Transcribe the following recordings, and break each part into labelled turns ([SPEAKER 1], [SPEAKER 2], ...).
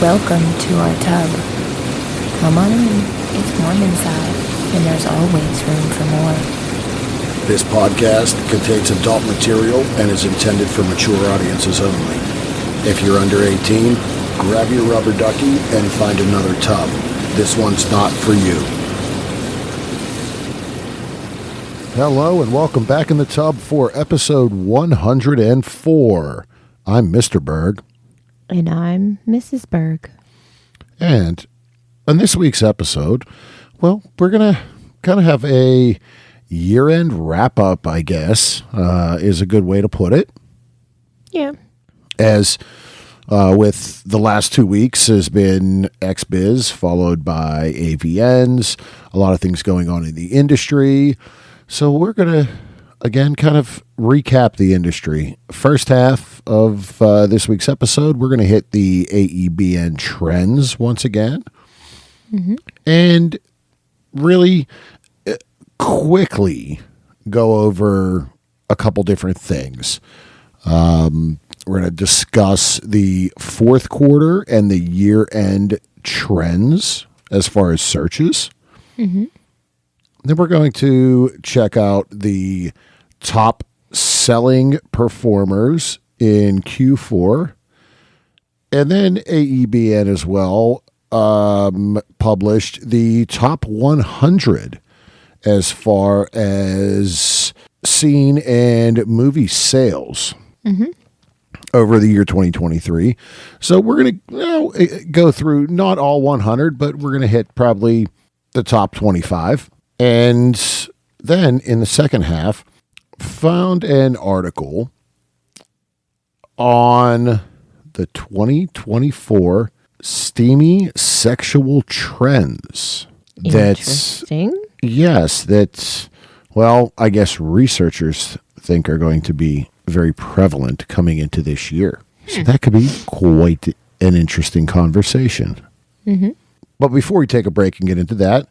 [SPEAKER 1] Welcome to our tub. Come on in. It's warm inside, and there's always room for more.
[SPEAKER 2] This podcast contains adult material and is intended for mature audiences only. If you're under 18, grab your rubber ducky and find another tub. This one's not for you. Hello and welcome back in the tub for episode 104. I'm Mr. Berg.
[SPEAKER 1] And I'm Mrs. Berg.
[SPEAKER 2] And in this week's episode, well, we're going to kind of have a year-end wrap-up, I guess, is a good way to put it.
[SPEAKER 1] Yeah.
[SPEAKER 2] As with the last 2 weeks has been XBiz, followed by AVNs, a lot of things going on in the industry. So we're going to, again, kind of recap the industry. First half of this week's episode, we're going to hit the AEBN trends once again. Mm-hmm. And really quickly go over a couple different things. We're going to discuss the fourth quarter and the year-end trends as far as searches. Mm-hmm. Then we're going to check out the top selling performers in Q4. And then AEBN as well published the top 100 as far as scene and movie sales over the year 2023. So we're going to go through not all 100, but we're going to hit probably the top 25. And then in the second half, found an article on the 2024 steamy sexual trends.
[SPEAKER 1] Interesting.
[SPEAKER 2] That's, well, I guess researchers think are going to be very prevalent coming into this year. So that could be quite an interesting conversation. Mm-hmm. But before we take a break and get into that,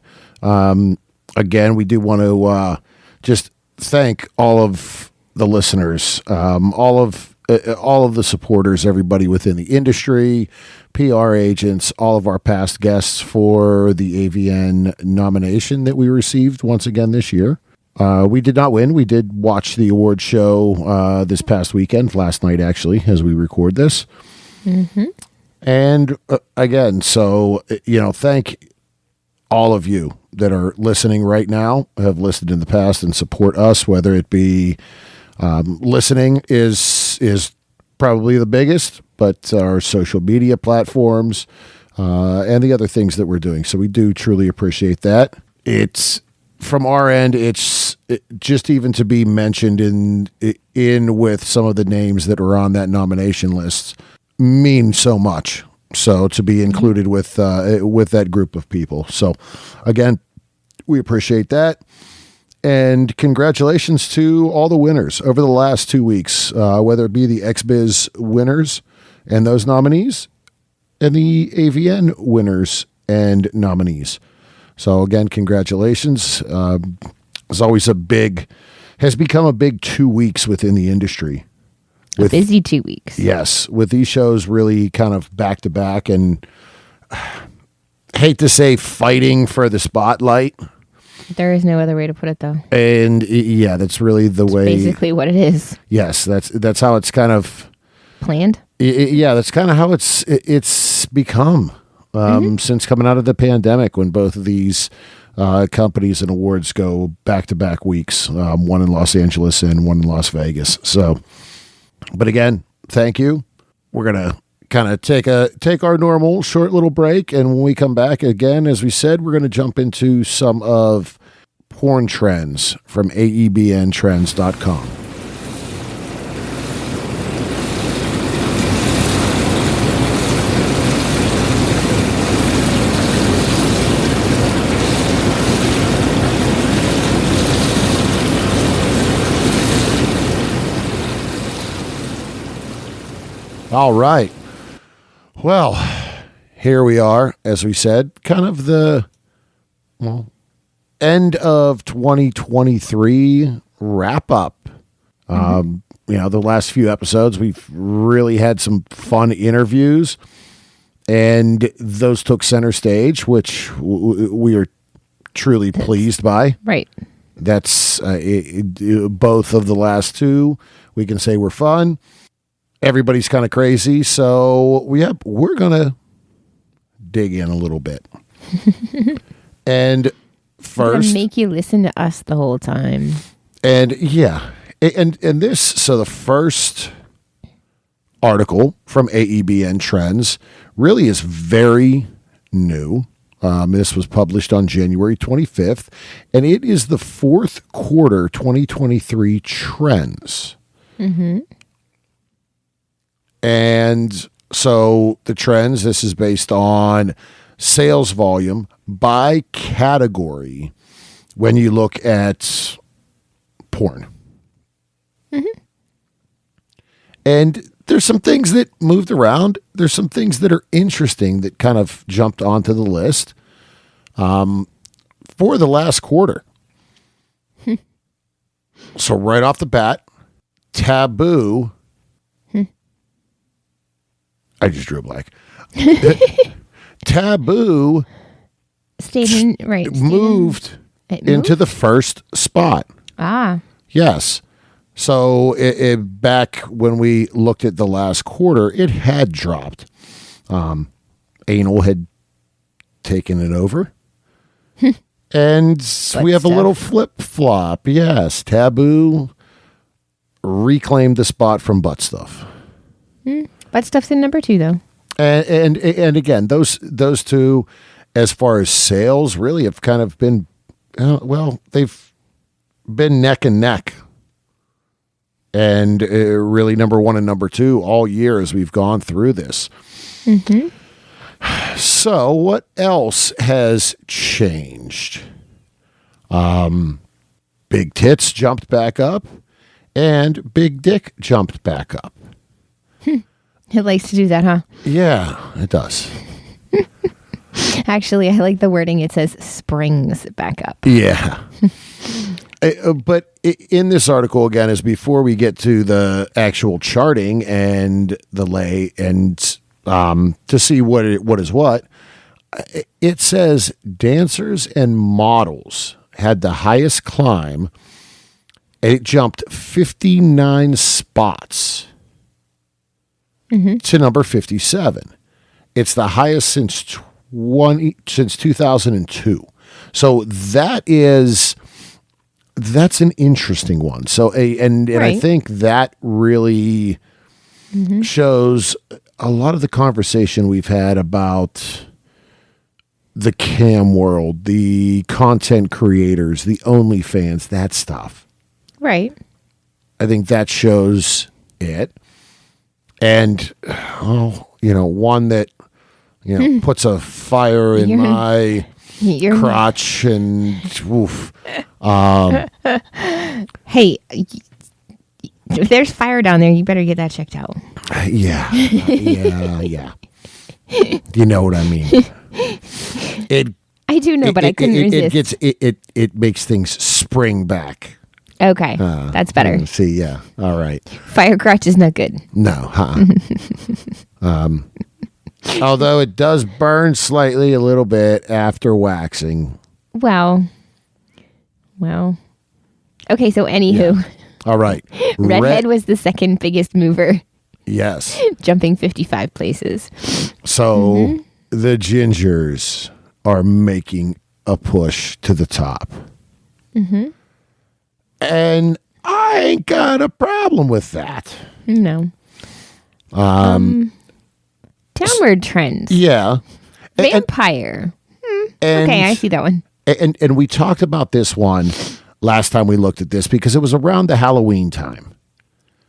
[SPEAKER 2] again, we do want to just thank all of the listeners, all of the supporters, everybody within the industry, PR agents, all of our past guests for the AVN nomination that we received once again this year. We did not win. We did watch the award show this past weekend, last night actually, as we record this. Mm-hmm. And again, so, thank all of you that are listening right now, have listened in the past and support us, whether it be listening is probably the biggest, but our social media platforms and the other things that we're doing. So we do truly appreciate that. It's from our end, it's just even to be mentioned in with some of the names that were on that nomination list mean so much. So to be included with that group of people. So again, we appreciate that. And congratulations to all the winners over the last 2 weeks, whether it be the XBiz winners and those nominees and the AVN winners and nominees. So again, congratulations. It's always has become a big 2 weeks within the industry.
[SPEAKER 1] A busy 2 weeks.
[SPEAKER 2] Yes, with these shows really kind of back to back, and hate to say fighting for the spotlight.
[SPEAKER 1] There is no other way to put it, though.
[SPEAKER 2] And yeah, that's really the way.
[SPEAKER 1] Basically, what it is.
[SPEAKER 2] Yes, that's how it's kind of
[SPEAKER 1] planned.
[SPEAKER 2] Yeah, that's kind of how it's become since coming out of the pandemic, when both of these companies and awards go back to back weeks, one in Los Angeles and one in Las Vegas. So. But again, thank you. We're going to kind of take our normal short little break. And when we come back again, as we said, we're going to jump into some of porn trends from AEBNtrends.com. All right. Well, here we are, as we said, kind of the end of 2023 wrap up. The last few episodes, we've really had some fun interviews. And those took center stage, which we are truly pleased by.
[SPEAKER 1] Right.
[SPEAKER 2] That's both of the last two we can say were fun. Everybody's kind of crazy, so we're gonna dig in a little bit. And first,
[SPEAKER 1] make you listen to us the whole time.
[SPEAKER 2] And this. So the first article from AEBN Trends really is very new. This was published on January 25th, and it is the fourth quarter 2023 trends. Mm-hmm. And so the trends, this is based on sales volume by category when you look at porn. Mm-hmm. And there's some things that moved around. There's some things that are interesting that kind of jumped onto the list for the last quarter. So right off the bat, taboo. I just drew a blank. Taboo moved into the first spot.
[SPEAKER 1] Ah.
[SPEAKER 2] Yes. So back when we looked at the last quarter, it had dropped. Anal had taken it over. And we have a little flip-flop. Yes. Taboo reclaimed the spot from butt stuff.
[SPEAKER 1] Butt stuff's in number 2, though.
[SPEAKER 2] And again, those two, as far as sales, really have kind of been, they've been neck and neck. And really number 1 and number 2 all year as we've gone through this. Mm-hmm. So what else has changed? Big tits jumped back up and big dick jumped back up.
[SPEAKER 1] It likes to do that, huh?
[SPEAKER 2] Yeah, it does.
[SPEAKER 1] Actually, I like the wording. It says springs back up.
[SPEAKER 2] Yeah. But in this article, again, is before we get to the actual charting and the lay and to see what is what, it says dancers and models had the highest climb. It jumped 59 spots to number 57. It's the highest since 2002. So that's an interesting one. So and I think that really shows a lot of the conversation we've had about the cam world, the content creators, the OnlyFans, that stuff.
[SPEAKER 1] Right.
[SPEAKER 2] I think that shows it. And, one that, puts a fire in my crotch and woof.
[SPEAKER 1] Hey, if there's fire down there, you better get that checked out.
[SPEAKER 2] Yeah. You know what I mean?
[SPEAKER 1] I do know, but I couldn't resist.
[SPEAKER 2] It makes things spring back.
[SPEAKER 1] Okay, that's better.
[SPEAKER 2] See, yeah, all right.
[SPEAKER 1] Fire crotch is not good.
[SPEAKER 2] No, although it does burn slightly a little bit after waxing.
[SPEAKER 1] Well. Okay, so anywho.
[SPEAKER 2] Yeah. All right.
[SPEAKER 1] Redhead was the second biggest mover.
[SPEAKER 2] Yes.
[SPEAKER 1] Jumping 55 places.
[SPEAKER 2] So the gingers are making a push to the top. Mm-hmm. And I ain't got a problem with that.
[SPEAKER 1] No. Downward trends.
[SPEAKER 2] Yeah.
[SPEAKER 1] Vampire. Okay, I see that one.
[SPEAKER 2] And we talked about this one last time we looked at this because it was around the Halloween time.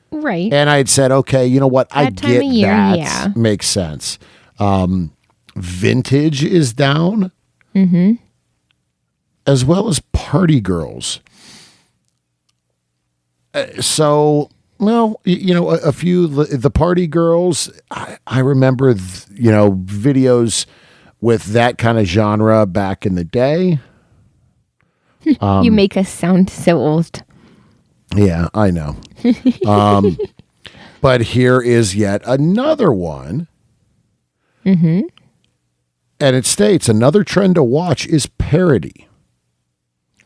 [SPEAKER 1] Right.
[SPEAKER 2] And I had said, okay, you know what? I get that.
[SPEAKER 1] Yeah.
[SPEAKER 2] Makes sense. Vintage is down. Mm-hmm. As well as party girls. So, well, a few, the party girls, I remember, videos with that kind of genre back in the day.
[SPEAKER 1] You make us sound so old.
[SPEAKER 2] Yeah, I know. But here is yet another one
[SPEAKER 1] Mm-hmm.
[SPEAKER 2] And it states another trend to watch is parody.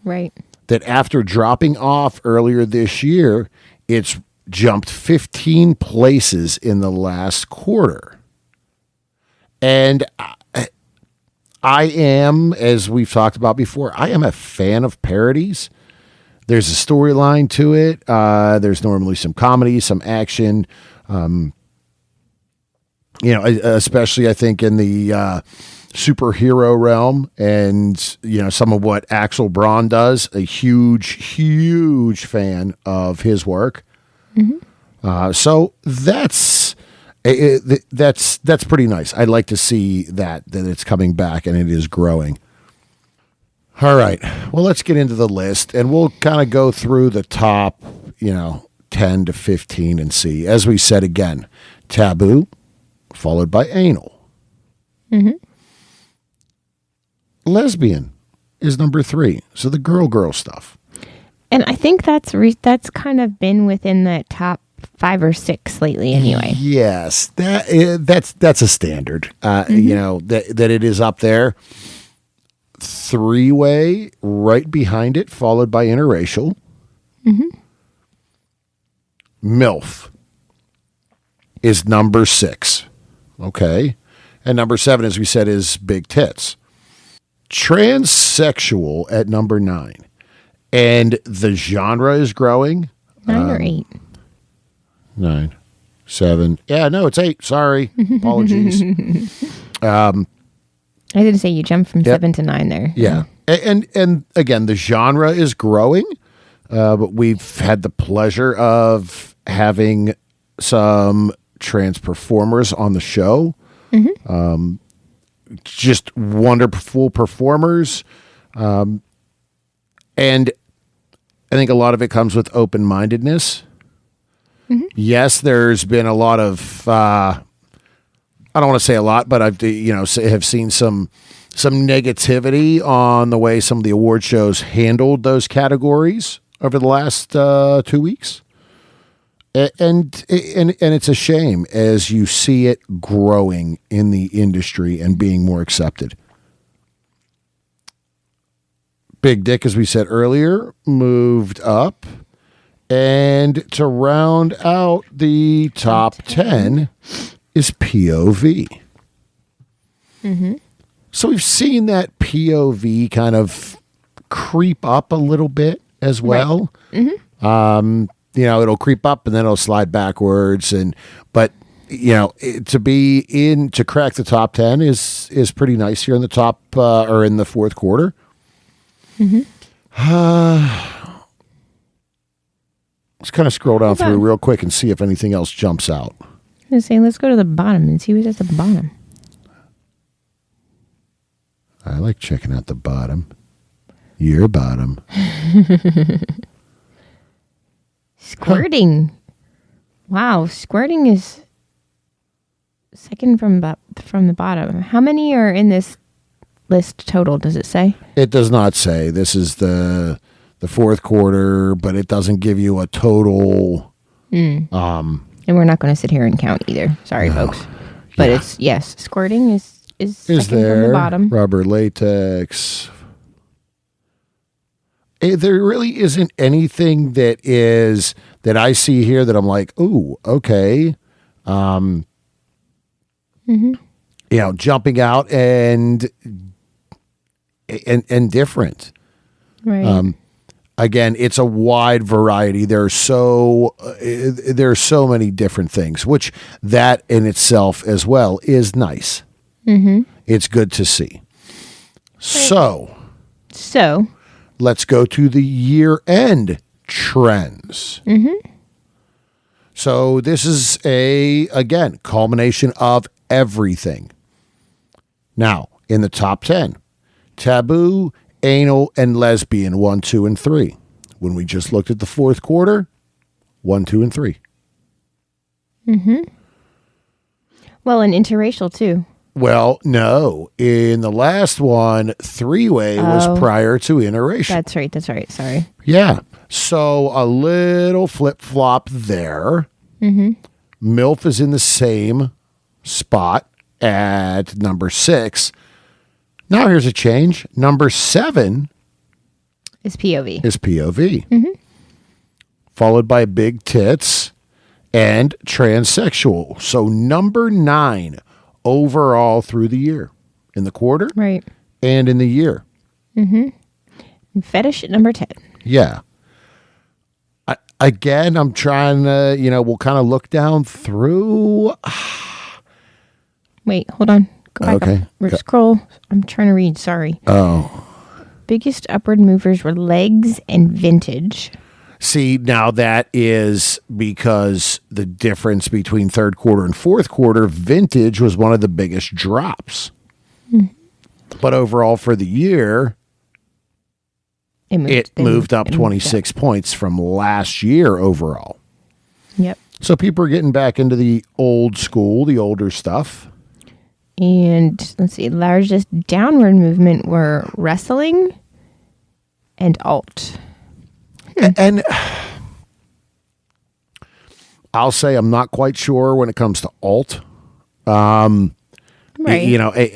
[SPEAKER 1] Right.
[SPEAKER 2] That after dropping off earlier this year, it's jumped 15 places in the last quarter. And I am, as we've talked about before, I am a fan of parodies. There's a storyline to it. There's normally some comedy, some action. Especially I think in the superhero realm, and some of what Axel Braun does. A huge fan of his work. Mm-hmm. So that's pretty nice. I'd like to see that it's coming back and it is growing. All right. Well, let's get into the list, and we'll kind of go through the top, 10 to 15 and see. As we said again, taboo, followed by anal.
[SPEAKER 1] Mm-hmm.
[SPEAKER 2] Lesbian is number 3. So the girl stuff.
[SPEAKER 1] And I think that's kind of been within the top 5 or 6 lately anyway.
[SPEAKER 2] Yes, that's a standard. That it is up there. 3-way right behind it, followed by interracial.
[SPEAKER 1] Mm-hmm.
[SPEAKER 2] MILF is number 6. Okay. And number 7, as we said, is big tits. Transsexual at number 9. And the genre is growing.
[SPEAKER 1] 9 or 8?
[SPEAKER 2] 9, 7. Yeah, no, it's 8. Sorry. Apologies.
[SPEAKER 1] I didn't say you jumped from 7 to 9 there.
[SPEAKER 2] Yeah. And again, the genre is growing. But we've had the pleasure of having some trans performers on the show. Mm-hmm. Just wonderful performers. And I think a lot of it comes with open-mindedness. Mm-hmm. Yes, there's been a lot of, I don't want to say a lot, but I've, have seen some negativity on the way some of the award shows handled those categories over the last 2 weeks. And it's a shame as you see it growing in the industry and being more accepted. Big Dick, as we said earlier, moved up. And to round out the top 10 is POV. Mm-hmm. So we've seen that POV kind of creep up a little bit as well. Right. Mm-hmm. It'll creep up and then it'll slide backwards. But to crack the top 10 is pretty nice here in the top or in the fourth quarter. Mm-hmm. Let's kind of scroll down through real quick and see if anything else jumps out.
[SPEAKER 1] I was going to say, let's go to the bottom and see who's at the bottom.
[SPEAKER 2] I like checking out the bottom. Your bottom.
[SPEAKER 1] Squirting. Huh. Wow, squirting is second from the bottom. How many are in this list total, does it say?
[SPEAKER 2] It does not say. This is the fourth quarter, but it doesn't give you a total.
[SPEAKER 1] And we're not going to sit here and count either. Sorry, folks. But it's, yes, squirting is second
[SPEAKER 2] there
[SPEAKER 1] from the bottom.
[SPEAKER 2] Rubber latex. There really isn't anything that I see here that I'm like, ooh, okay. Jumping out and different.
[SPEAKER 1] Right.
[SPEAKER 2] Again, it's a wide variety. There's so many different things, which that in itself as well is nice. Mm-hmm. It's good to see.
[SPEAKER 1] Right. So
[SPEAKER 2] let's go to the year-end trends. Mm-hmm. So this is again, culmination of everything. Now, in the top 10, taboo, anal, and lesbian, 1, 2, and 3. When we just looked at the fourth quarter, 1, 2, and 3.
[SPEAKER 1] Mm-hmm. Well, and interracial, too.
[SPEAKER 2] Well, no. In the last one, 3-way was prior to interracial.
[SPEAKER 1] That's right. Sorry.
[SPEAKER 2] Yeah. So a little flip-flop there. Mm-hmm. MILF is in the same spot at number 6. Now here's a change. Number 7
[SPEAKER 1] Is POV.
[SPEAKER 2] is POV. Followed by big tits and transsexual. So number 9 overall through the year. In the quarter
[SPEAKER 1] Right.
[SPEAKER 2] and in the year.
[SPEAKER 1] And fetish at number 10.
[SPEAKER 2] Yeah. Again, I'm trying to, we'll kind of look down through.
[SPEAKER 1] Wait, hold on. Go back
[SPEAKER 2] Okay.
[SPEAKER 1] up. Scroll. I'm trying to read. Sorry.
[SPEAKER 2] Oh.
[SPEAKER 1] Biggest upward movers were legs and vintage.
[SPEAKER 2] See, now that is because the difference between third quarter and fourth quarter, vintage was one of the biggest drops. But overall for the year, it moved up 26 points from last year overall.
[SPEAKER 1] Yep.
[SPEAKER 2] So people are getting back into the old school, the older stuff.
[SPEAKER 1] And let's see, largest downward movement were wrestling and alt.
[SPEAKER 2] And I'll say I'm not quite sure when it comes to alt.
[SPEAKER 1] Right.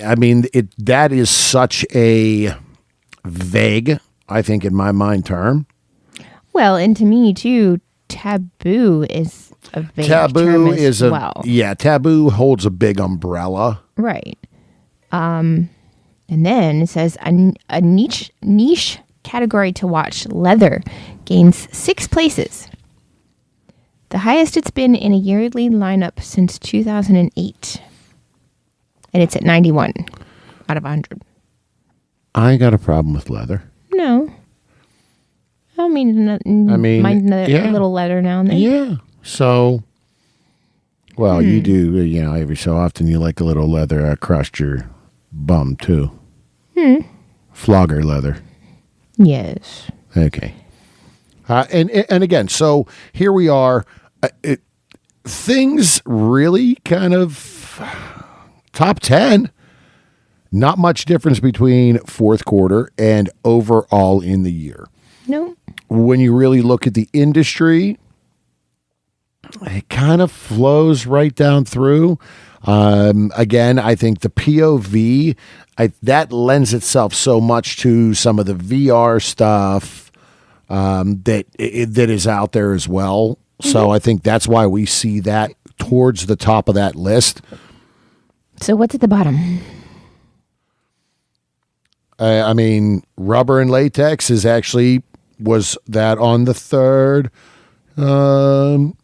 [SPEAKER 2] I mean, that is such a vague, I think, in my mind, term.
[SPEAKER 1] Well, and to me too, taboo is a vague term as well.
[SPEAKER 2] Taboo holds a big umbrella.
[SPEAKER 1] Right. And then it says a niche category to watch, leather, gains 6 places. The highest it's been in a yearly lineup since 2008. And it's at 91 out of 100.
[SPEAKER 2] I got a problem with leather.
[SPEAKER 1] No. I don't mind a little leather now and then.
[SPEAKER 2] Yeah. So, well, you do, every so often you like a little leather across your bum, too. Flogger leather.
[SPEAKER 1] Yes.
[SPEAKER 2] Okay. And again, so here we are. Things really kind of top 10. Not much difference between fourth quarter and overall in the year.
[SPEAKER 1] No.
[SPEAKER 2] When you really look at the industry, it kind of flows right down through. Again, I think the POV, that lends itself so much to some of the VR stuff that is out there as well. So I think that's why we see that towards the top of that list.
[SPEAKER 1] So what's at the bottom?
[SPEAKER 2] I mean, rubber and latex was that on the third. Come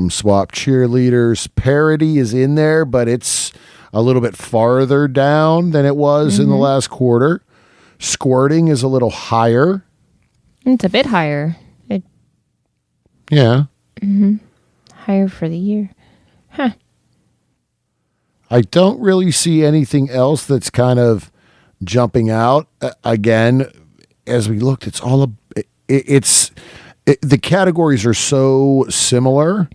[SPEAKER 2] swap cheerleaders. Parody is in there, but it's a little bit farther down than it was in the last quarter. Squirting is a little higher.
[SPEAKER 1] It's a bit higher.
[SPEAKER 2] Yeah.
[SPEAKER 1] Higher for the year. Huh.
[SPEAKER 2] I don't really see anything else that's kind of jumping out. Again, as we looked, the categories are so similar.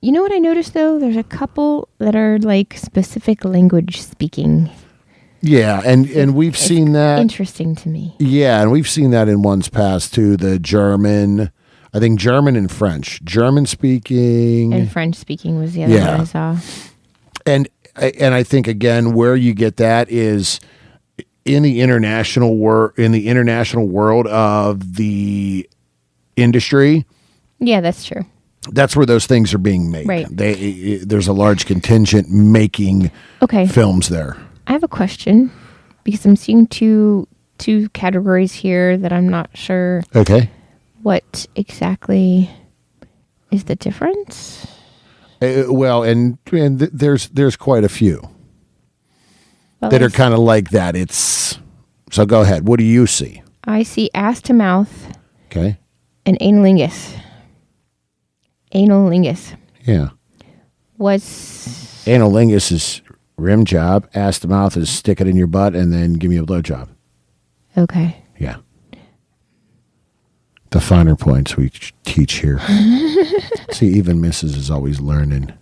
[SPEAKER 1] You know what I noticed though? There's a couple that are like specific language speaking.
[SPEAKER 2] Yeah, and we've seen that.
[SPEAKER 1] Interesting to me.
[SPEAKER 2] Yeah, and we've seen that in ones past too. The German, I think German and French. German speaking.
[SPEAKER 1] And French speaking was the other one I saw.
[SPEAKER 2] And I think again where you get that is in the international world of the industry.
[SPEAKER 1] Yeah, that's true.
[SPEAKER 2] That's where those things are being made.
[SPEAKER 1] Right.
[SPEAKER 2] There's a large contingent making films there.
[SPEAKER 1] I have a question because I'm seeing two categories here that I'm not sure.
[SPEAKER 2] Okay.
[SPEAKER 1] What exactly is the difference?
[SPEAKER 2] Well, and there's quite a few
[SPEAKER 1] Well,
[SPEAKER 2] that are kind of like that. So go ahead. What do you see?
[SPEAKER 1] I see ass to mouth.
[SPEAKER 2] Okay.
[SPEAKER 1] And analingus. Analingus.
[SPEAKER 2] Yeah. Analingus is rim job. Ass to mouth is stick it in your butt and then give me a blowjob.
[SPEAKER 1] Okay.
[SPEAKER 2] Yeah. The finer points we teach here. See, even Mrs. is always learning.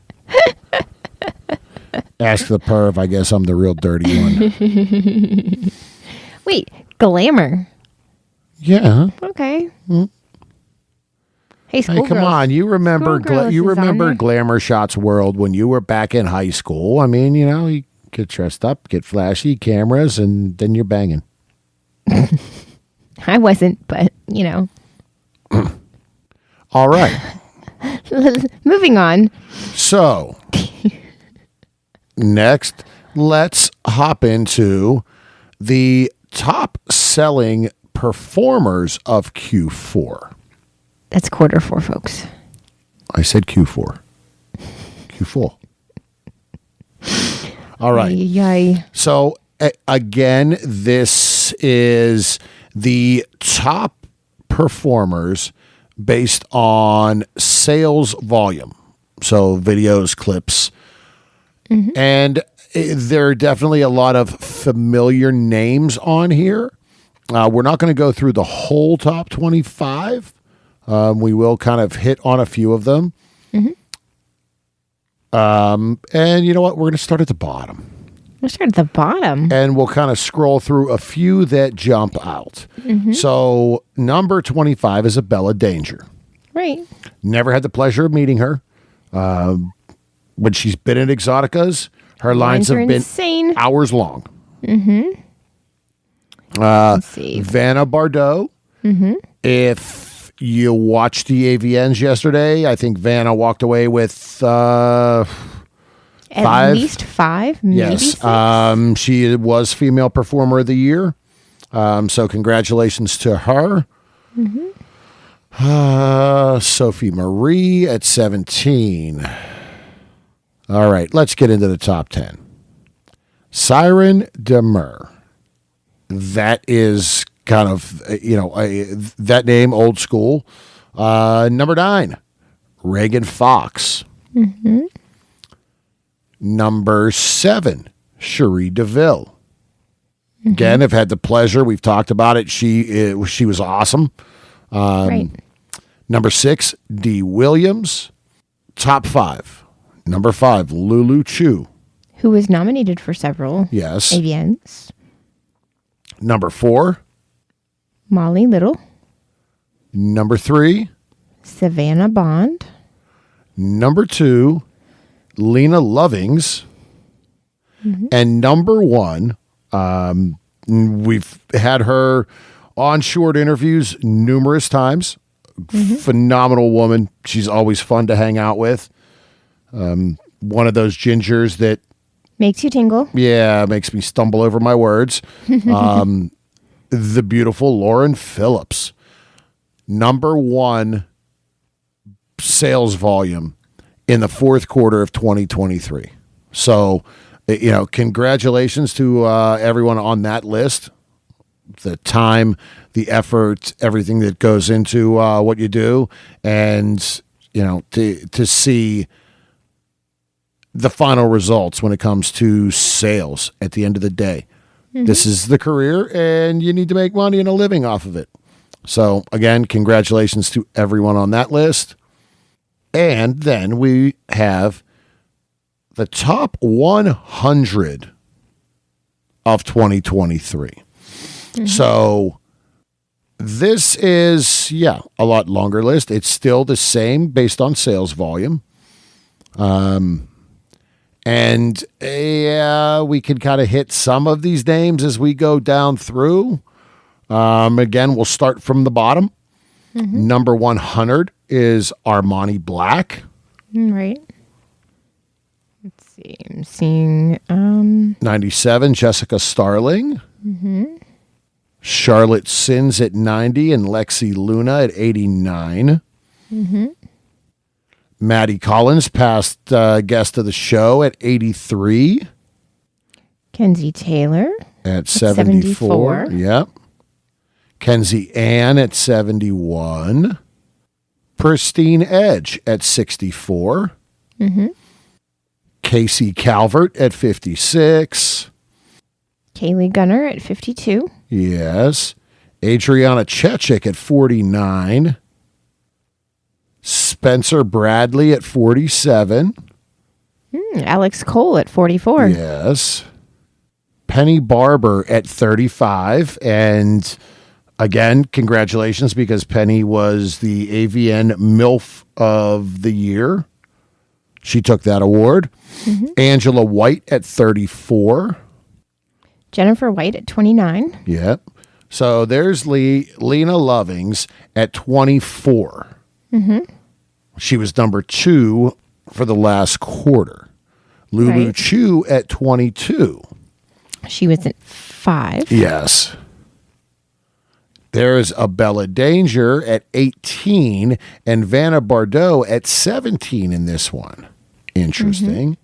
[SPEAKER 2] Ask the perv. I guess I'm the real dirty one.
[SPEAKER 1] Wait, glamour.
[SPEAKER 2] Yeah.
[SPEAKER 1] Okay. Hey,
[SPEAKER 2] Hey, come on! You remember Glamour Shots World when you were back in high school? I mean, you get dressed up, get flashy cameras, and then you're banging.
[SPEAKER 1] I wasn't, but
[SPEAKER 2] All right.
[SPEAKER 1] Moving on.
[SPEAKER 2] So, next, let's hop into the top selling performers of Q4.
[SPEAKER 1] That's Q4, folks.
[SPEAKER 2] I said Q4. Q4. All right.
[SPEAKER 1] Yay.
[SPEAKER 2] So, again, this is the top performers based on sales volume. So, videos, clips. Mm-hmm. And there are definitely a lot of familiar names on here. We're not going to go through the whole top 25. We will kind of hit on a few of them. Mm-hmm. And you know what? We're going to start at the bottom.
[SPEAKER 1] We'll start at the bottom.
[SPEAKER 2] And we'll kind of scroll through a few that jump out. Mm-hmm. So number 25 is Bella Danger.
[SPEAKER 1] Right.
[SPEAKER 2] Never had the pleasure of meeting her. When she's been at Exoticas, her lines have been insane. Hours long. Mm-hmm.
[SPEAKER 1] Let's see.
[SPEAKER 2] Vanna Bardot. Mm-hmm. If you watched the AVNs yesterday, I think Vanna walked away with
[SPEAKER 1] at least 5, maybe
[SPEAKER 2] yes.
[SPEAKER 1] 6.
[SPEAKER 2] She was Female Performer of the Year. So congratulations to her. Mm-hmm. Sophie Marie at 17. All right, let's get into the top 10. Siren Demur. That is kind of, that name, old school. Number 9, Reagan Fox. Mm-hmm. Number 7, Cherie DeVille. Mm-hmm. Again, I've had the pleasure. We've talked about it. She was awesome. Right. Number 6, Dee Williams. Top 5. Number 5, Lulu Chu.
[SPEAKER 1] Who was nominated for several AVNs.
[SPEAKER 2] Number 4,
[SPEAKER 1] Molly Little.
[SPEAKER 2] Number 3,
[SPEAKER 1] Savannah Bond.
[SPEAKER 2] Number 2, Lena Lovings. Mm-hmm. And number 1, we've had her on short interviews numerous times. Mm-hmm. Phenomenal woman. She's always fun to hang out with. One of those gingers that
[SPEAKER 1] makes you tingle.
[SPEAKER 2] Yeah, makes me stumble over my words. The beautiful Lauren Phillips. Number 1 sales volume in the fourth quarter of 2023. So, congratulations to everyone on that list. The time, the effort, everything that goes into what you do. And, to see the final results when it comes to sales at the end of the day. Mm-hmm. This is the career, and you need to make money and a living off of it. So, again, congratulations to everyone on that list. And then we have the top 100 of 2023. Mm-hmm. So, this is, a lot longer list. It's still the same based on sales volume. And we can kind of hit some of these names as we go down through. Again, we'll start from the bottom. Mm-hmm. Number 100 is Armani Black.
[SPEAKER 1] Right. Let's see. I'm seeing
[SPEAKER 2] 97, Jessica Starling. Mm-hmm. Charlotte Sins at 90 and Lexi Luna at 89. Mm-hmm. Maddie Collins, past guest of the show, at 83.
[SPEAKER 1] Kenzie Taylor
[SPEAKER 2] at 74. Yep. Kenzie Ann at 71. Pristine Edge at 64. Mm-hmm. Casey Calvert at 56.
[SPEAKER 1] Kaylee Gunner at 52.
[SPEAKER 2] Yes. Adriana Chechik at 49. Spencer Bradley at 47.
[SPEAKER 1] Alex Cole at 44.
[SPEAKER 2] Yes. Penny Barber at 35. And Again, congratulations, because Penny was the AVN MILF of the year. She took that award. Angela White at 34.
[SPEAKER 1] Jennifer White at 29.
[SPEAKER 2] Yep. So there's Lena Lovings at 24. She was number 2 for the last quarter. Lulu
[SPEAKER 1] Right.
[SPEAKER 2] Chu at 22.
[SPEAKER 1] She was at 5.
[SPEAKER 2] Yes. There's a Bella Danger at 18 and Vanna Bardot at 17 in this one. Interesting.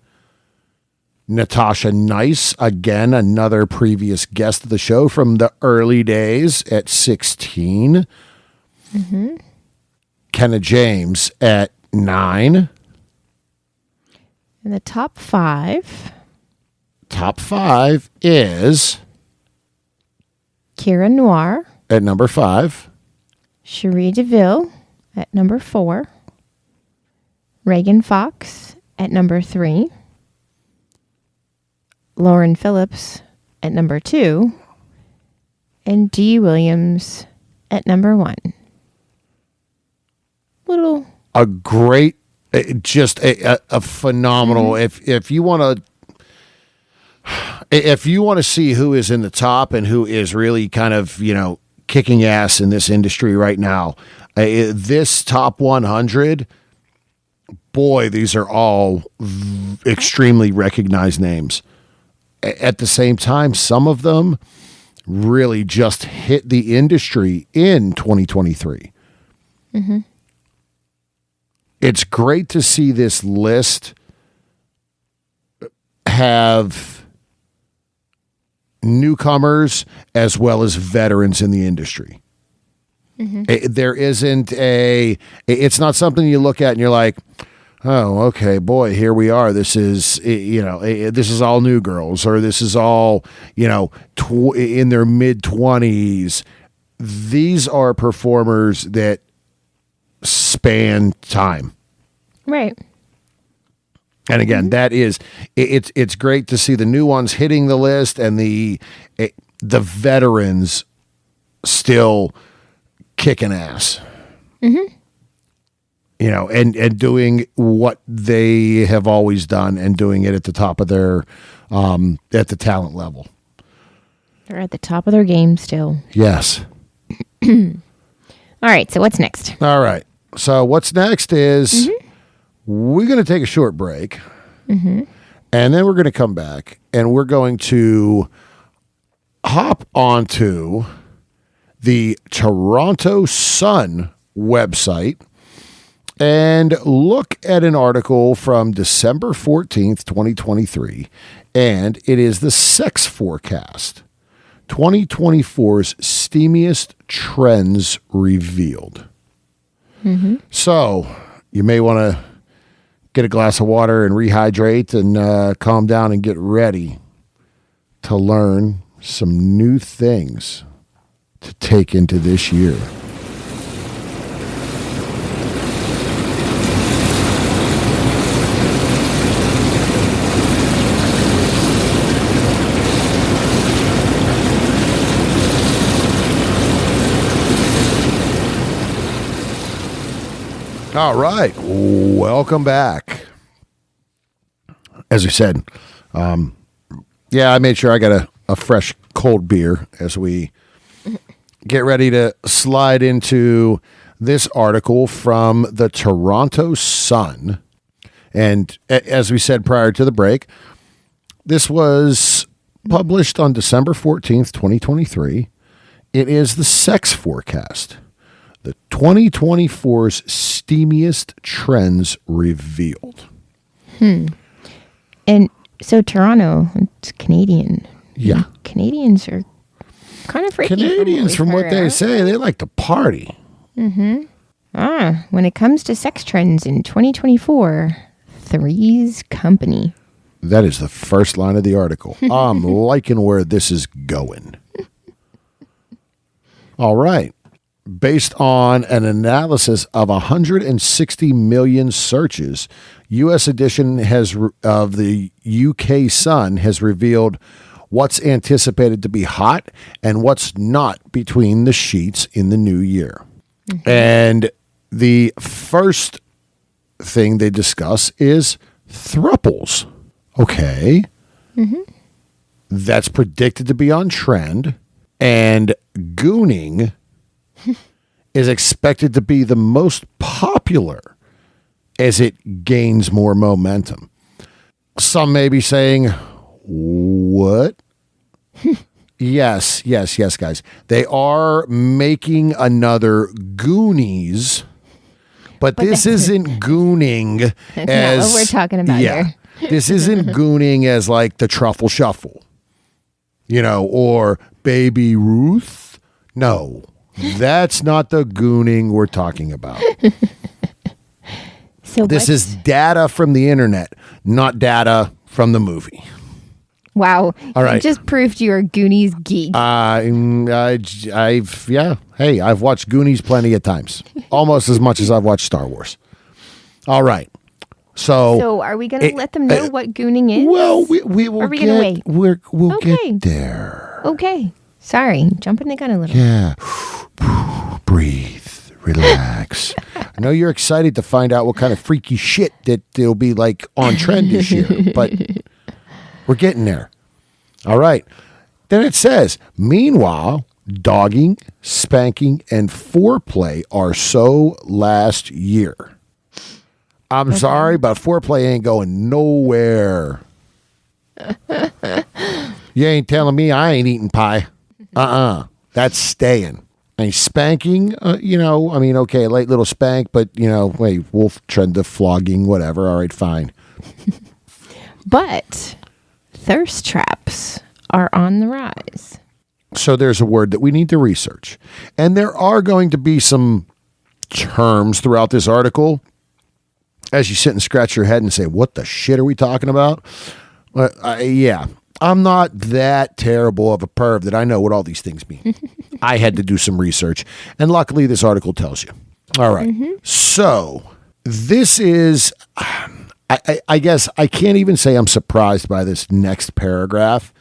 [SPEAKER 2] Natasha Nice, again, another previous guest of the show from the early days, at 16. Kenna James at 9.
[SPEAKER 1] And the top 5,
[SPEAKER 2] Top 5 is
[SPEAKER 1] Kira Noir,
[SPEAKER 2] at number 5.
[SPEAKER 1] Cherie DeVille at number 4, Reagan Fox at number 3, Lauren Phillips at number 2, and Dee Williams at number 1. Little
[SPEAKER 2] A great, just a phenomenal. If you want to see who is in the top and who is really kind of, kicking ass in this industry right now, this top 100, boy, these are all extremely recognized names. At the same time, some of them really just hit the industry in 2023. It's great to see this list have newcomers as well as veterans in the industry. There isn't it's not something you look at and you're like, oh, okay, boy, here we are. This is, this is all new girls, or this is all, in their mid-20s. These are performers that span time.
[SPEAKER 1] right.
[SPEAKER 2] And again, that is, it's great to see the new ones hitting the list and the veterans still kicking ass. And doing what they have always done and doing it at the top of their, at the talent level.
[SPEAKER 1] They're at the top of their game still.
[SPEAKER 2] Yes.
[SPEAKER 1] All right, so what's next?
[SPEAKER 2] All right. So what's next is we're going to take a short break. And then we're going to come back and we're going to hop onto the Toronto Sun website and look at an article from December 14th, 2023. And it is the Sex Forecast, 2024's steamiest trends revealed. So you may want to get a glass of water and rehydrate and calm down and get ready to learn some new things to take into this year. All right, welcome back. As we said, I made sure I got a fresh cold beer as we get ready to slide into this article from the Toronto Sun. And as we said prior to the break, this was published on December 14th, 2023. It is the Sex Forecast, the 2024's steamiest trends revealed.
[SPEAKER 1] And so Toronto, it's Canadian.
[SPEAKER 2] Yeah.
[SPEAKER 1] Canadians are kind of freaky.
[SPEAKER 2] Canadians, from what they say, they like to party.
[SPEAKER 1] When it comes to sex trends in 2024, Three's Company.
[SPEAKER 2] That is the first line of the article. I'm liking where this is going. All right. Based on an analysis of 160 million searches, U.S. edition of the UK Sun has revealed what's anticipated to be hot and what's not between the sheets in the new year. And the first thing they discuss is thruples. Okay. That's predicted to be on trend. And gooning is expected to be the most popular as it gains more momentum. Some may be saying, what? Yes, guys. They are making another Goonies, but this isn't gooning
[SPEAKER 1] That's
[SPEAKER 2] as
[SPEAKER 1] not what we're talking about here.
[SPEAKER 2] This isn't gooning as like the Truffle Shuffle, or Baby Ruth. No, that's not the gooning we're talking about.
[SPEAKER 1] So
[SPEAKER 2] this is data from the internet, not data from the movie.
[SPEAKER 1] Wow.
[SPEAKER 2] All right.
[SPEAKER 1] You just proved you're a Goonies geek.
[SPEAKER 2] I've watched Goonies plenty of times. Almost as much as I've watched Star Wars. All right. So
[SPEAKER 1] are we going to let them know what gooning is?
[SPEAKER 2] Well, we will
[SPEAKER 1] Are we gonna wait?
[SPEAKER 2] We'll
[SPEAKER 1] Okay.
[SPEAKER 2] get there.
[SPEAKER 1] Okay. Sorry. Jumping the gun a little.
[SPEAKER 2] Yeah. Breathe. Relax. I know you're excited to find out what kind of freaky shit that will be like on trend this year, but we're getting there. All right. Then it says, meanwhile, dogging, spanking, and foreplay are so last year. I'm sorry, but foreplay ain't going nowhere. You ain't telling me I ain't eating pie. That's staying. And spanking, okay, a light little spank, but, wolf trend to flogging, whatever. All right, fine.
[SPEAKER 1] But thirst traps are on the rise.
[SPEAKER 2] So there's a word that we need to research. And there are going to be some terms throughout this article as you sit and scratch your head and say, what the shit are we talking about? I'm not that terrible of a perv that I know what all these things mean. I had to do some research, and luckily this article tells you. All right. So this is, I guess I can't even say I'm surprised by this next paragraph.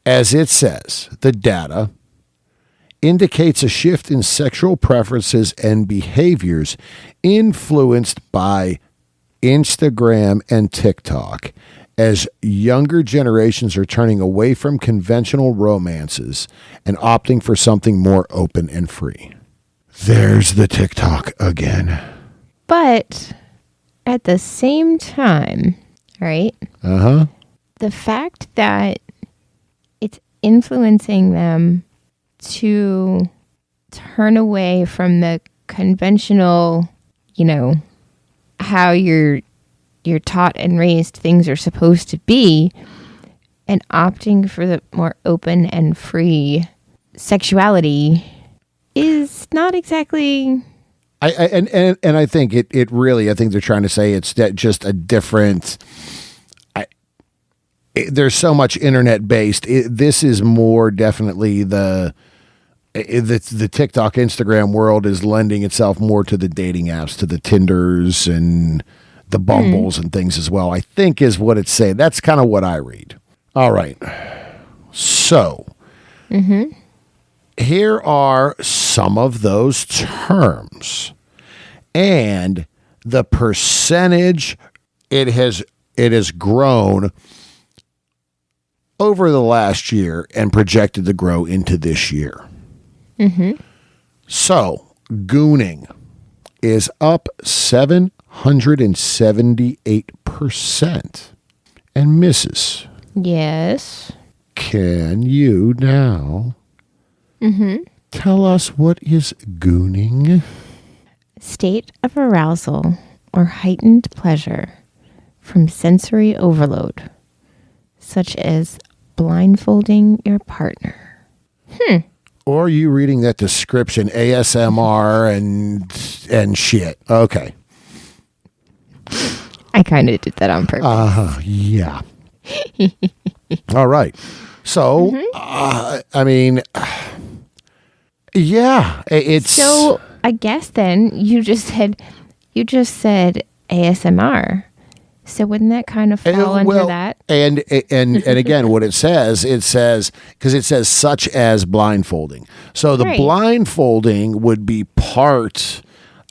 [SPEAKER 2] As it says, the data indicates a shift in sexual preferences and behaviors influenced by Instagram and TikTok, as younger generations are turning away from conventional romances and opting for something more open and free. There's the TikTok again.
[SPEAKER 1] But at the same time, right? The fact that it's influencing them to turn away from the conventional, how you're taught and raised things are supposed to be, and opting for the more open and free sexuality is not exactly.
[SPEAKER 2] I think it really, I think they're trying to say it's that just a different. There's so much internet based. This is more definitely the TikTok, Instagram world is lending itself more to the dating apps, to the Tinders and the Bumbles and things as well, I think is what it's saying. That's kind of what I read. All right. So here are some of those terms and the percentage it has grown over the last year and projected to grow into this year. So gooning is up 778%. And Mrs.
[SPEAKER 1] Yes.
[SPEAKER 2] Can you now tell us what is gooning?
[SPEAKER 1] State of arousal or heightened pleasure from sensory overload, such as blindfolding your partner.
[SPEAKER 2] Or are you reading that description, ASMR and shit? Okay.
[SPEAKER 1] I kind of did that on purpose.
[SPEAKER 2] Yeah. All right. So, it's...
[SPEAKER 1] So, I guess then you just said ASMR. So wouldn't that kind of fall under that?
[SPEAKER 2] And again, what it says because it says such as blindfolding. So the
[SPEAKER 1] Right.
[SPEAKER 2] blindfolding would be part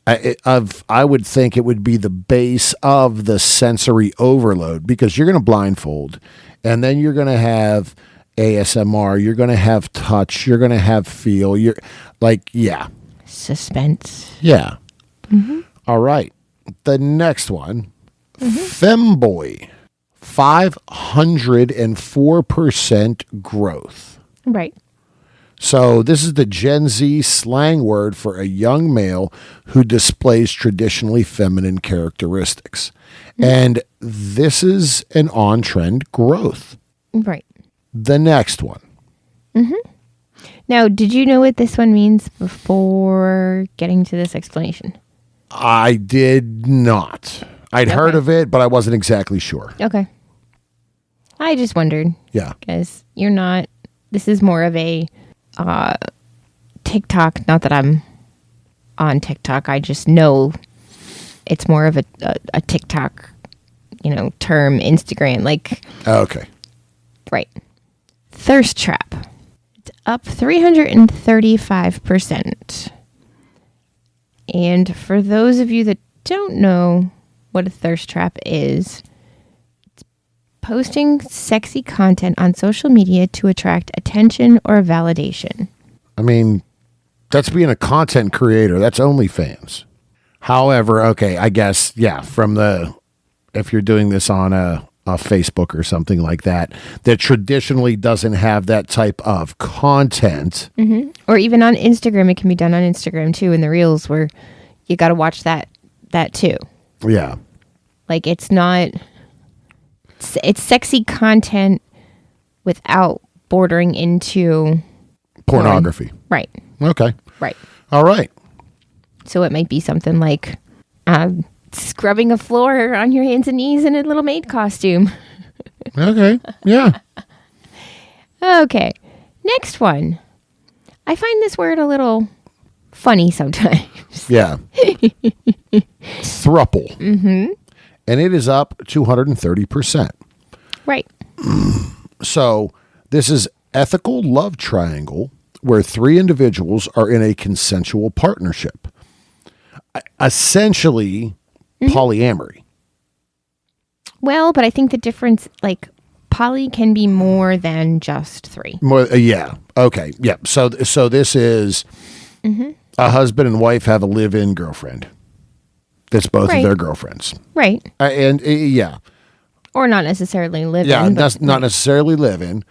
[SPEAKER 2] of. I would think it would be the base of the sensory overload because you're going to blindfold, and then you're going to have ASMR. You're going to have touch. You're going to have feel. You're like, yeah,
[SPEAKER 1] Suspense.
[SPEAKER 2] yeah. All right, the next one. Femboy, 504% growth.
[SPEAKER 1] Right.
[SPEAKER 2] So this is the Gen Z slang word for a young male who displays traditionally feminine characteristics. And this is an on-trend growth.
[SPEAKER 1] Right.
[SPEAKER 2] The next one.
[SPEAKER 1] Now, did you know what this one means before getting to this explanation?
[SPEAKER 2] I did not. I'd heard of it, but I wasn't exactly sure.
[SPEAKER 1] Okay. I just wondered.
[SPEAKER 2] Yeah.
[SPEAKER 1] Because you're not, this is more of a TikTok, not that I'm on TikTok, I just know it's more of a TikTok, term, Instagram, like.
[SPEAKER 2] Okay.
[SPEAKER 1] Right. Thirst trap. It's up 335%. And for those of you that don't know what a thirst trap is, it's posting sexy content on social media to attract attention or validation.
[SPEAKER 2] I mean, that's being a content creator. That's OnlyFans. However, okay, I guess, yeah, if you're doing this on a Facebook or something like that traditionally doesn't have that type of content.
[SPEAKER 1] Or even on Instagram, it can be done on Instagram too, in the reels where you got to watch that too.
[SPEAKER 2] Yeah.
[SPEAKER 1] Like it's sexy content without bordering into
[SPEAKER 2] Pornography.
[SPEAKER 1] porn. Right.
[SPEAKER 2] Okay.
[SPEAKER 1] Right.
[SPEAKER 2] All right.
[SPEAKER 1] So it might be something like scrubbing a floor on your hands and knees in a little maid costume.
[SPEAKER 2] Okay. Yeah.
[SPEAKER 1] Okay. Next one. I find this word a little funny sometimes.
[SPEAKER 2] Yeah. Thruple. And it is up 230%.
[SPEAKER 1] Right.
[SPEAKER 2] So this is ethical love triangle where three individuals are in a consensual partnership. Essentially polyamory.
[SPEAKER 1] Well, but I think the difference, like, poly can be more than just three.
[SPEAKER 2] More, yeah. Okay. Yeah. So this is a husband and wife have a live-in girlfriend. That's both of their girlfriends.
[SPEAKER 1] Right.
[SPEAKER 2] And yeah.
[SPEAKER 1] Or not necessarily live
[SPEAKER 2] Yeah,
[SPEAKER 1] in.
[SPEAKER 2] that's not necessarily live-in.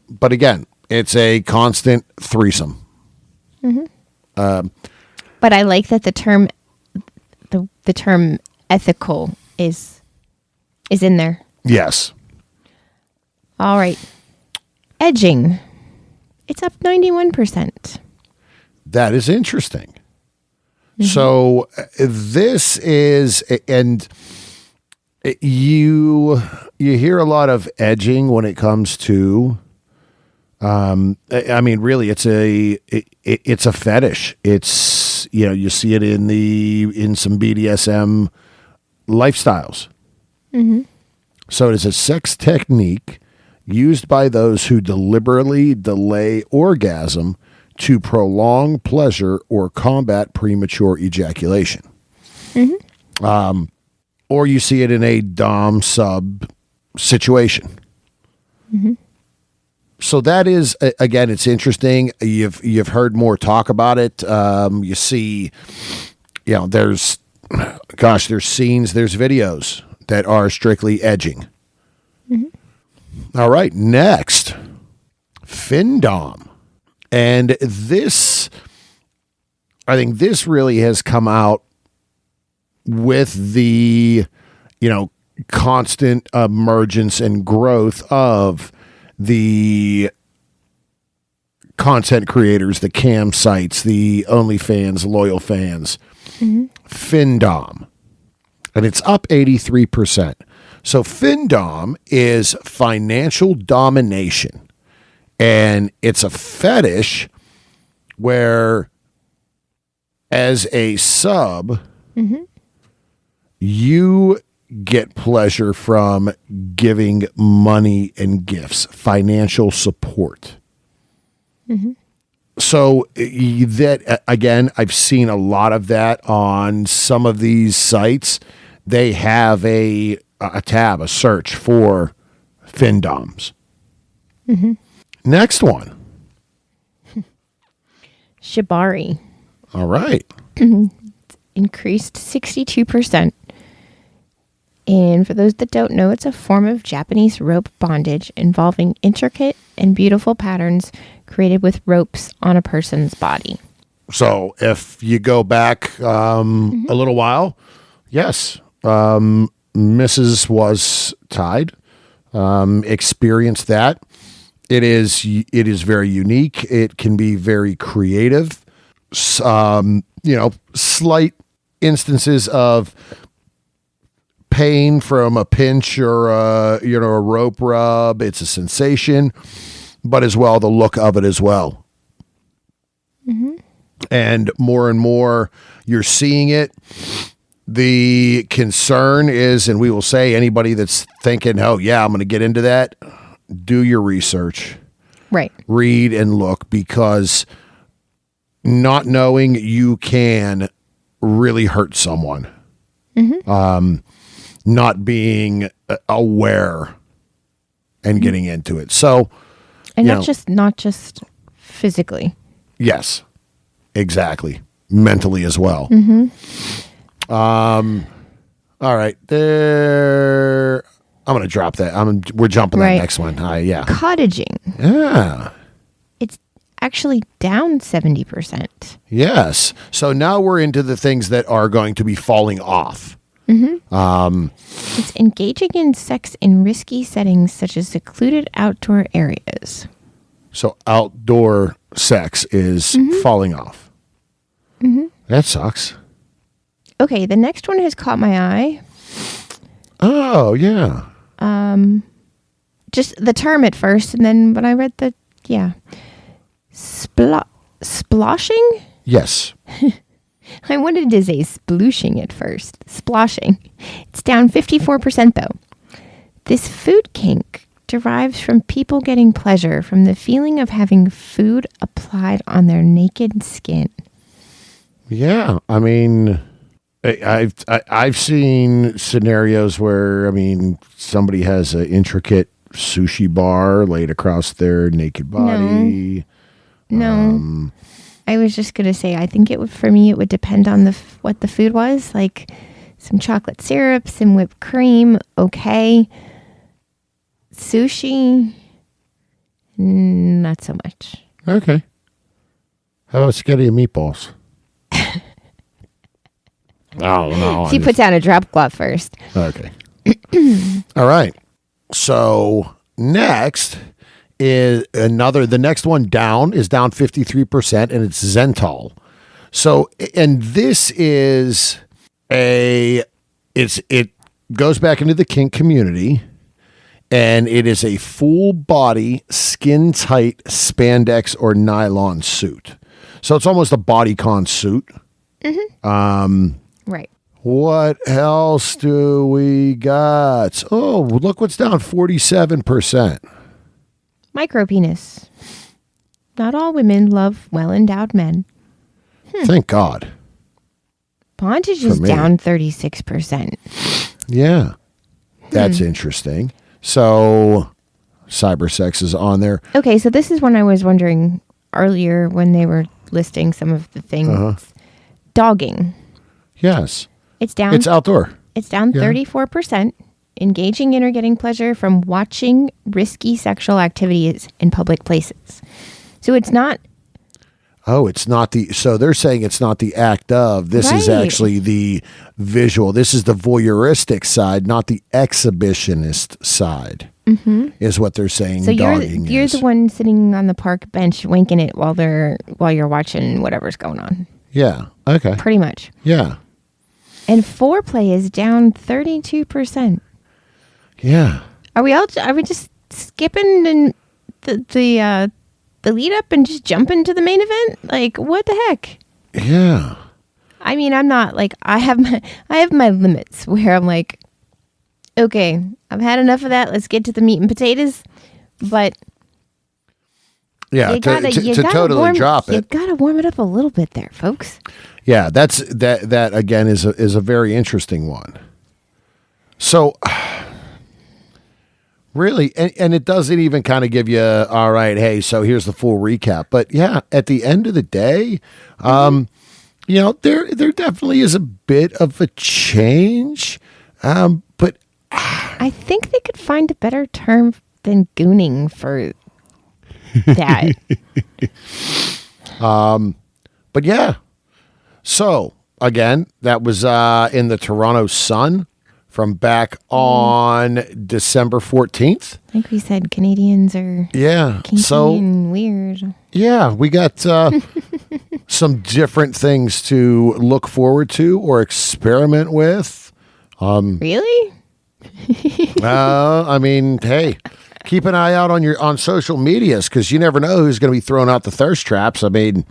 [SPEAKER 2] But again, it's a constant threesome.
[SPEAKER 1] But I like that the term ethical is in there.
[SPEAKER 2] Yes.
[SPEAKER 1] All right. Edging. It's up 91%.
[SPEAKER 2] That is interesting. So this is, and you hear a lot of edging when it comes to, I mean, really, it's a fetish. It's, you see it in some BDSM lifestyles. So it is a sex technique used by those who deliberately delay orgasm to prolong pleasure or combat premature ejaculation. Or you see it in a dom-sub situation. So that is, again, it's interesting. You've heard more talk about it. You see, there's scenes, there's videos that are strictly edging. All right, next, Findom. And this, I think this really has come out with the, constant emergence and growth of the content creators, the cam sites, the OnlyFans, loyal fans, Findom. And it's up 83%. So Findom is financial domination. And it's a fetish where, as a sub, you get pleasure from giving money and gifts, financial support. So that, again, I've seen a lot of that on some of these sites. They have a tab, a search for findoms. Next one.
[SPEAKER 1] Shibari
[SPEAKER 2] All right.
[SPEAKER 1] increased 62%. And for those that don't know, it's a form of Japanese rope bondage involving intricate and beautiful patterns created with ropes on a person's body.
[SPEAKER 2] So if you go back a little while, yes, Mrs. was tied, experienced that. It is very unique. It can be very creative. Slight instances of pain from a pinch or a rope rub. It's a sensation, but as well the look of it as well. And more you're seeing it. The concern is, and we will say, anybody that's thinking, oh yeah, I'm going to get into that, do your research.
[SPEAKER 1] Right.
[SPEAKER 2] Read and look, because not knowing, you can really hurt someone. Not being aware and getting into it. So,
[SPEAKER 1] and not just physically.
[SPEAKER 2] Yes, exactly. Mentally as well. All right, there. I'm going to drop that. We're jumping that next one. Yeah.
[SPEAKER 1] Cottaging.
[SPEAKER 2] Yeah.
[SPEAKER 1] It's actually down 70%.
[SPEAKER 2] Yes. So now we're into the things that are going to be falling off.
[SPEAKER 1] It's engaging in sex in risky settings such as secluded outdoor areas.
[SPEAKER 2] So outdoor sex is falling off. That sucks.
[SPEAKER 1] Okay, the next one has caught my eye.
[SPEAKER 2] Oh, yeah.
[SPEAKER 1] Just the term at first, and then when I read sploshing?
[SPEAKER 2] Yes.
[SPEAKER 1] I wanted to say splooshing at first. Sploshing. It's down 54% though. This food kink derives from people getting pleasure from the feeling of having food applied on their naked skin.
[SPEAKER 2] Yeah, I mean, I've seen scenarios where, somebody has an intricate sushi bar laid across their naked body.
[SPEAKER 1] No. I was just going to say, I think it would depend on what the food was, like some chocolate syrup, some whipped cream. Okay. Sushi, not so much.
[SPEAKER 2] Okay. How about spaghetti and meatballs? Oh, no.
[SPEAKER 1] She put down a drop cloth first.
[SPEAKER 2] Okay. All right. So next is the next one down is down 53%, and it's Zental. So, and this is it goes back into the kink community, and it is a full body, skin tight spandex or nylon suit. So it's almost a bodycon suit.
[SPEAKER 1] Right.
[SPEAKER 2] What else do we got? Oh, look what's down 47%.
[SPEAKER 1] Micropenis. Not all women love well-endowed men.
[SPEAKER 2] Thank God.
[SPEAKER 1] Bondage is down 36%.
[SPEAKER 2] Yeah. That's interesting. So cybersex is on there.
[SPEAKER 1] Okay, so this is when I was wondering earlier when they were listing some of the things. Dogging.
[SPEAKER 2] Yes.
[SPEAKER 1] It's down.
[SPEAKER 2] It's outdoor.
[SPEAKER 1] It's down 34%. Engaging in or getting pleasure from watching risky sexual activities in public places. So it's not.
[SPEAKER 2] Oh, it's not so they're saying it's not the act of. This is actually the visual. This is the voyeuristic side, not the exhibitionist side, is what they're saying.
[SPEAKER 1] So you're the one sitting on the park bench winking it while you're watching whatever's going on.
[SPEAKER 2] Yeah. Okay.
[SPEAKER 1] Pretty much.
[SPEAKER 2] Yeah.
[SPEAKER 1] And foreplay is down 32%.
[SPEAKER 2] Yeah.
[SPEAKER 1] Are we just skipping and the lead up and just jumping to the main event? Like, what the heck?
[SPEAKER 2] Yeah.
[SPEAKER 1] I mean, I'm not like I have my limits where I'm like, Okay, I've had enough of that. Let's get to the meat and potatoes. But
[SPEAKER 2] Yeah,
[SPEAKER 1] you gotta
[SPEAKER 2] totally drop
[SPEAKER 1] You
[SPEAKER 2] it.
[SPEAKER 1] gotta warm it up a little bit there, folks.
[SPEAKER 2] Yeah, that again is a very interesting one. So really, and it doesn't even kind of give you, all right, hey, so here's the full recap. But yeah, at the end of the day, there definitely is a bit of a change. But
[SPEAKER 1] I think they could find a better term than gooning for that.
[SPEAKER 2] But yeah. So again, that was in the Toronto Sun from back on December 14th.
[SPEAKER 1] I think we said Canadians are kinky and weird.
[SPEAKER 2] Yeah, we got some different things to look forward to or experiment with.
[SPEAKER 1] Really?
[SPEAKER 2] I mean, hey, keep an eye out on social medias because you never know who's going to be throwing out the thirst traps. I mean,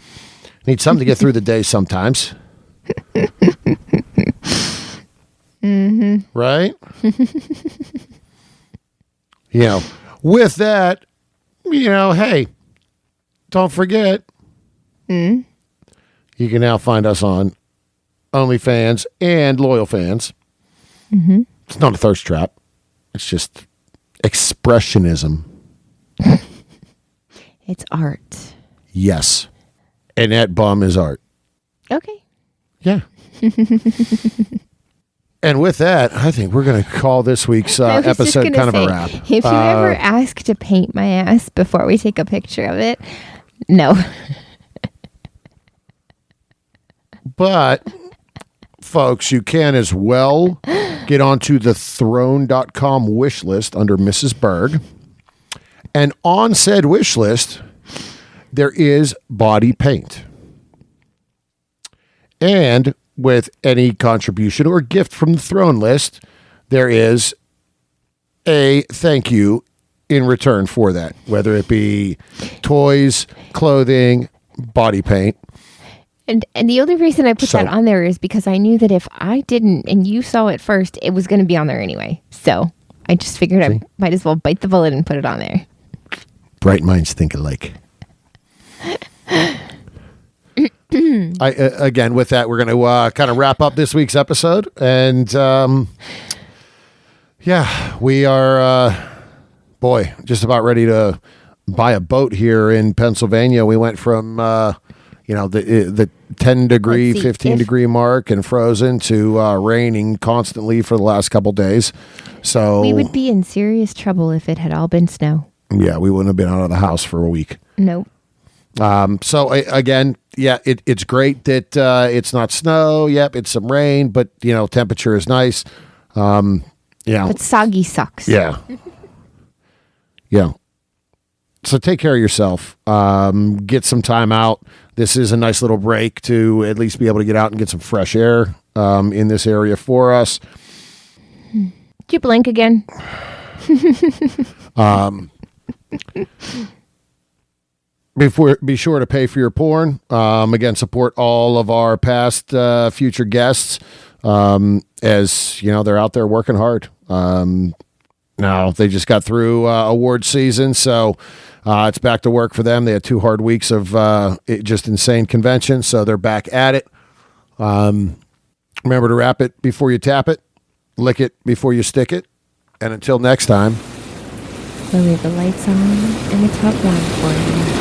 [SPEAKER 2] need something to get through the day sometimes.
[SPEAKER 1] Mm-hmm.
[SPEAKER 2] Right? With that, hey, don't forget, you can now find us on OnlyFans and Loyal Fans.
[SPEAKER 1] Mm-hmm.
[SPEAKER 2] It's not a thirst trap. It's just expressionism.
[SPEAKER 1] It's art.
[SPEAKER 2] Yes. And that bum is art.
[SPEAKER 1] Okay.
[SPEAKER 2] Yeah. And with that, I think we're going to call this week's episode kind of a wrap.
[SPEAKER 1] If you ever ask to paint my ass before we take a picture of it, no.
[SPEAKER 2] But, folks, you can as well get onto the throne.com wish list under Mrs. Berg. And on said wish list, there is body paint. And with any contribution or gift from the throne list, there is a thank you in return for that, whether it be toys, clothing, body paint.
[SPEAKER 1] And the only reason I put that on there is because I knew that if I didn't and you saw it first, it was going to be on there anyway. So I just figured I might as well bite the bullet and put it on there.
[SPEAKER 2] Bright minds think alike. Again, with that, we're going to kind of wrap up this week's episode. And we are, just about ready to buy a boat here in Pennsylvania. We went from, the 10 degree, 15 degree mark and frozen to raining constantly for the last couple days. So
[SPEAKER 1] we would be in serious trouble if it had all been snow.
[SPEAKER 2] Yeah, we wouldn't have been out of the house for a week.
[SPEAKER 1] Nope.
[SPEAKER 2] Again, it's great that it's not snow. Yep, it's some rain, but temperature is nice.
[SPEAKER 1] But soggy sucks.
[SPEAKER 2] Yeah. Yeah. So take care of yourself. Get some time out. This is a nice little break to at least be able to get out and get some fresh air in this area for us.
[SPEAKER 1] Did you blink again?
[SPEAKER 2] Be sure to pay for your porn. Again, support all of our past, future guests. As they're out there working hard. Now they just got through award season, so it's back to work for them. They had 2 hard weeks of just insane convention, so they're back at it. Remember to wrap it before you tap it, lick it before you stick it, and until next time,
[SPEAKER 1] we'll leave the lights on and the top on for you.